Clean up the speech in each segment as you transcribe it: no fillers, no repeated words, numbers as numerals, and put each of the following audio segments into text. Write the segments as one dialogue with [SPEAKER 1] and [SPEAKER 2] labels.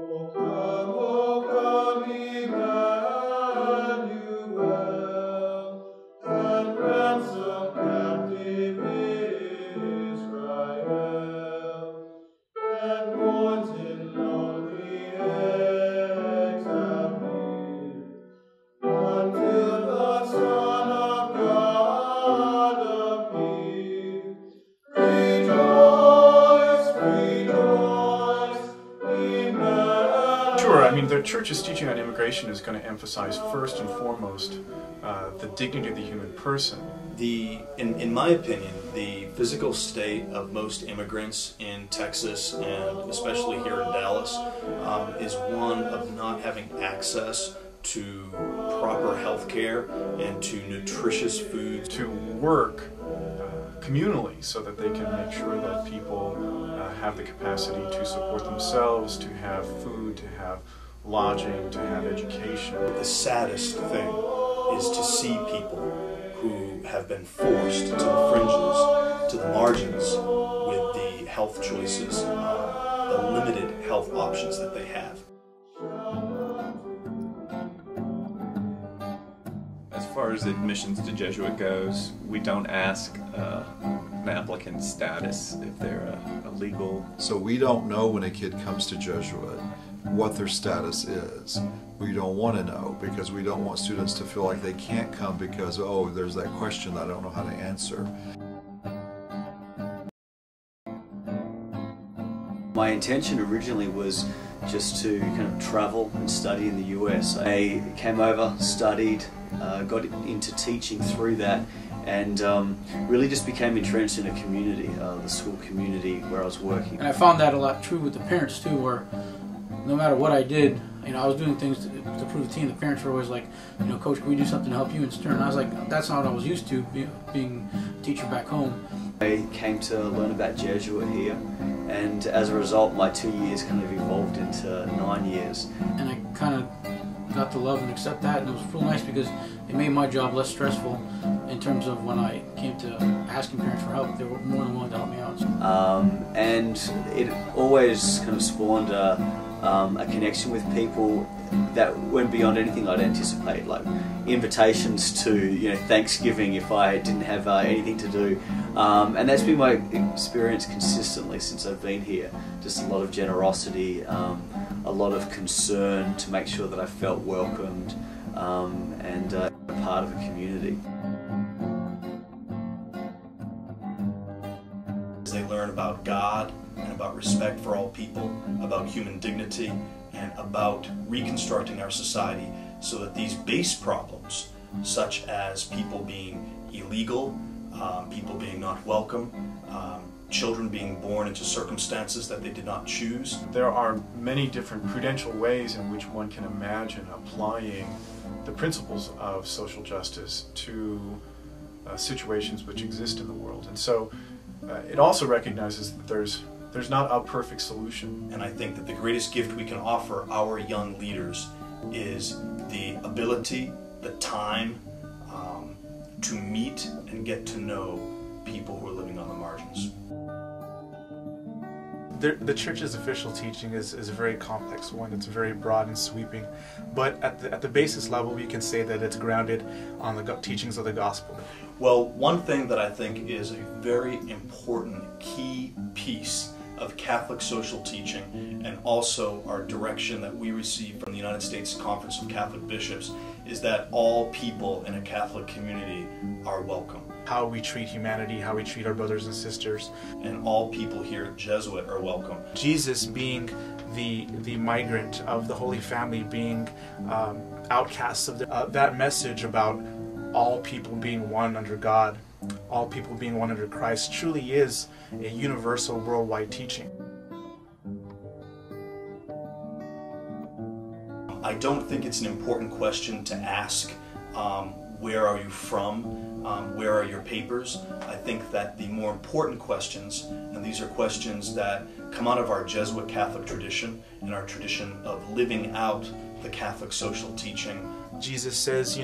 [SPEAKER 1] O come, Emmanuel, and ransom captive Israel, and mourns in lonely exile until the Son of God appear. Rejoice, rejoice, Emmanuel.
[SPEAKER 2] Sure, I mean, the Church's teaching on immigration is going to emphasize first and foremost the dignity of the human person.
[SPEAKER 3] In my opinion, the physical state of most immigrants in Texas, and especially here in Dallas, is one of not having access to proper health care and to nutritious foods.
[SPEAKER 2] To work communally so that they can make sure that people have the capacity to support themselves, to have food, to have lodging, to have education.
[SPEAKER 3] The saddest thing is to see people who have been forced to the fringes, to the margins, with the health choices, the limited health options that they have.
[SPEAKER 4] As far as admissions to Jesuit goes, we don't ask an applicant's status if they're a legal.
[SPEAKER 5] So we don't know when a kid comes to Jesuit what their status is. We don't want to know because we don't want students to feel like they can't come because, oh, there's that question that I don't know how to answer.
[SPEAKER 6] My intention originally was just to kind of travel and study in the US. I came over, studied, got into teaching through that, and really just became entrenched in a community, the school community where I was working.
[SPEAKER 7] And I found that a lot true with the parents too, where no matter what I did, you know, I was doing things to prove the team. The parents were always like, you know, Coach, can we do something to help you in Stern? And I was like, that's not what I was used to, being a teacher back home.
[SPEAKER 6] I came to learn about Jesuit here, and as a result, my 2 years kind of evolved into 9 years.
[SPEAKER 7] And I kind of got to love and accept that, and it was real nice because it made my job less stressful in terms of when I came to asking parents for help. They were more than willing to help me out.
[SPEAKER 6] And it always kind of spawned a connection with people that went beyond anything I'd anticipate, like invitations to, you know, Thanksgiving if I didn't have anything to do, and that's been my experience consistently since I've been here. Just a lot of generosity, a lot of concern to make sure that I felt welcomed and a part of a community.
[SPEAKER 3] They learn about God and about respect for all people, about human dignity, and about reconstructing our society so that these base problems, such as people being illegal, people being not welcome, children being born into circumstances that they did not choose.
[SPEAKER 2] There are many different prudential ways in which one can imagine applying the principles of social justice to situations which exist in the world. And so it also recognizes that there's not a perfect solution.
[SPEAKER 3] And I think that the greatest gift we can offer our young leaders is the ability, the time to meet and get to know people who are living on the margins.
[SPEAKER 8] The Church's official teaching is a very complex one. It's very broad and sweeping, but at the basis level we can say that it's grounded on the teachings of the gospel.
[SPEAKER 3] Well, one thing that I think is a very important key piece of Catholic social teaching, and also our direction that we receive from the United States Conference of Catholic Bishops, is that all people in a Catholic community are welcome.
[SPEAKER 8] How we treat humanity, how we treat our brothers and sisters.
[SPEAKER 3] And all people here at Jesuit are welcome.
[SPEAKER 8] Jesus being the migrant of the Holy Family, being outcasts of that message about all people being one under God, all people being one under Christ, truly is a universal worldwide teaching.
[SPEAKER 3] I don't think it's an important question to ask, where are you from, where are your papers? I think that the more important questions, and these are questions that come out of our Jesuit Catholic tradition and our tradition of living out the Catholic social teaching.
[SPEAKER 8] Jesus says,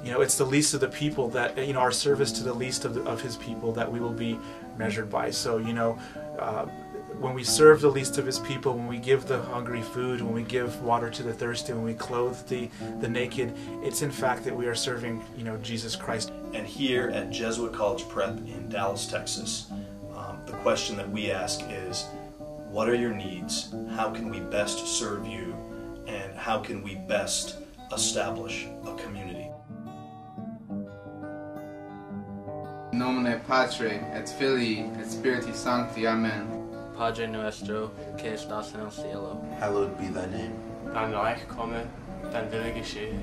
[SPEAKER 8] it's the least of the people that, our service to the least of his people that we will be measured by. So, when we serve the least of his people, when we give the hungry food, when we give water to the thirsty, when we clothe the naked, it's in fact that we are serving, Jesus Christ.
[SPEAKER 3] And here at Jesuit College Prep in Dallas, Texas, the question that we ask is, what are your needs? How can we best serve you? And how can we best establish a community?
[SPEAKER 9] Nomine Patri, et Filii, et Spiritus Sancti. Amen.
[SPEAKER 10] Padre nuestro, que estás en el cielo.
[SPEAKER 11] Hallowed be thy name.
[SPEAKER 10] Dein Reich komme, dein Wille geschehe,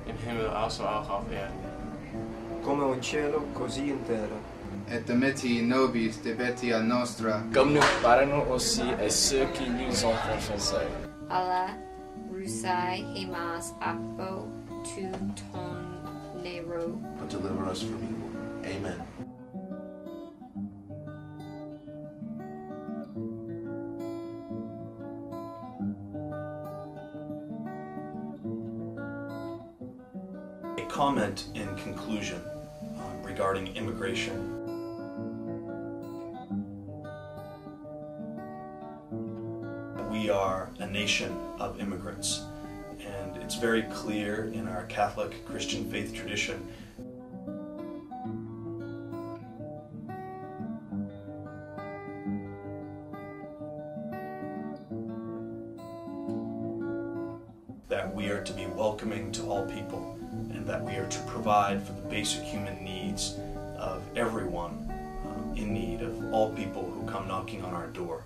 [SPEAKER 10] im Himmel also auch auf Erden.
[SPEAKER 12] Come in cielo, così in terra.
[SPEAKER 9] Et dimitti nobis debetia nostra.
[SPEAKER 13] Comme nous pardonnons aussi à ceux qui nous ont offensés.
[SPEAKER 14] Allah, rusai hemas akbo tu ton nero.
[SPEAKER 11] But deliver us from evil. Amen.
[SPEAKER 3] A comment in conclusion regarding immigration. We are a nation of immigrants, and it's very clear in our Catholic Christian faith tradition that we are to be welcoming to all people, and that we are to provide for the basic human needs of everyone in need, of all people who come knocking on our door.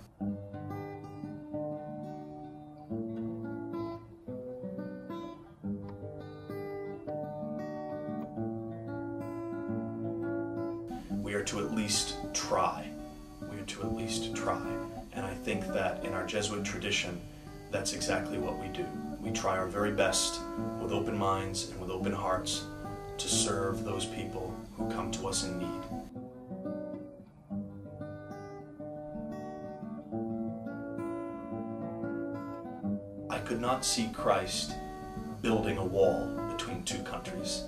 [SPEAKER 3] We are to at least try. We are to at least try. And I think that in our Jesuit tradition, that's exactly what we do. We try our very best with open minds and with open hearts to serve those people who come to us in need. I could not see Christ building a wall between two countries.